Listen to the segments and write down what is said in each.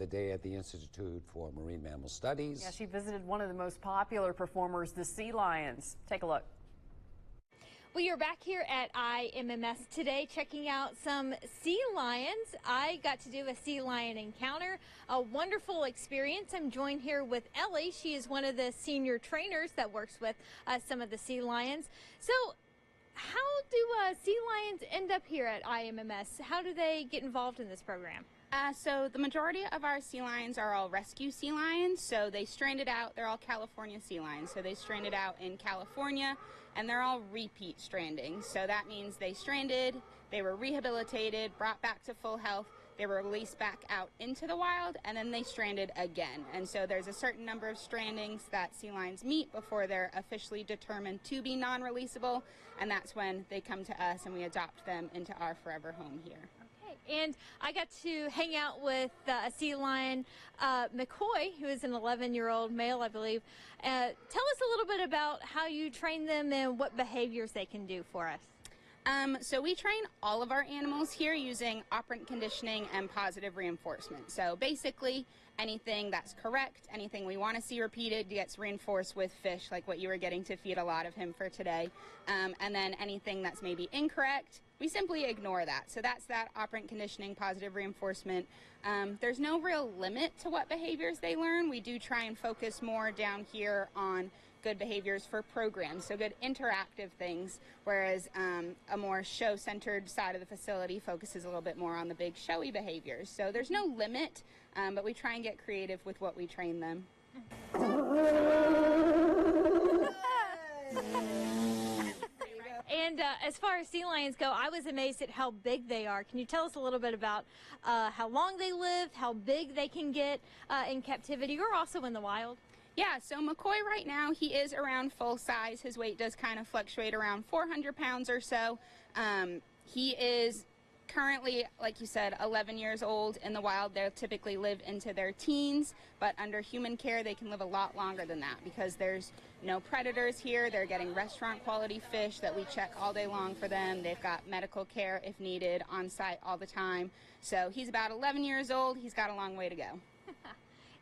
the day at the Institute for Marine Mammal Studies. Yeah, she visited one of the most popular performers, the sea lions. Take a look. We are back here at IMMS today checking out some sea lions. I got to do a sea lion encounter, a wonderful experience. I'm joined here with Ellie. She is one of the senior trainers that works with some of the sea lions. So how do sea lions end up here at IMMS? How do they get involved in this program? So the majority of our sea lions are all rescue sea lions. So they stranded out, they're all California sea lions. So they stranded out in California and they're all repeat stranding. So that means they stranded, they were rehabilitated, brought back to full health, they were released back out into the wild, and then they stranded again. And so there's a certain number of strandings that sea lions meet before they're officially determined to be non-releasable. And that's when they come to us and we adopt them into our forever home here. And I got to hang out with a sea lion, McCoy, who is an 11-year-old male, I believe. Tell us a little bit about how you train them and what behaviors they can do for us. So we train all of our animals here using operant conditioning and positive reinforcement. So basically anything that's correct, anything we want to see repeated gets reinforced with fish, like what you were getting to feed a lot of him for today. And then anything that's maybe incorrect, we simply ignore that. So that's that operant conditioning, positive reinforcement. There's no real limit to what behaviors they learn. We do try and focus more down here on good behaviors for programs, so good interactive things, whereas a more show-centered side of the facility focuses a little bit more on the big showy behaviors. So there's no limit, but we try and get creative with what we train them. And as far as sea lions go, I was amazed at how big they are. Can you tell us a little bit about how long they live, how big they can get in captivity or also in the wild? Yeah, so McCoy right now, he is around full size. His weight does kind of fluctuate around 400 pounds or so. He is currently, like you said, 11 years old. In the wild, they'll typically live into their teens, but under human care, they can live a lot longer than that because there's no predators here. They're getting restaurant quality fish that we check all day long for them. They've got medical care if needed on site all the time. So he's about 11 years old. He's got a long way to go.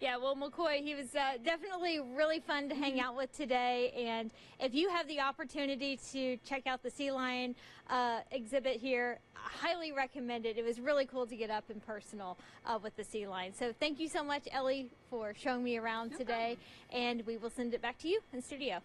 Yeah, well, McCoy, he was definitely really fun to hang out with today. And if you have the opportunity to check out the sea lion exhibit here, I highly recommend it. It was really cool to get up and personal with the sea lion. So thank you so much, Ellie, for showing me around today. And we will send it back to you in studio.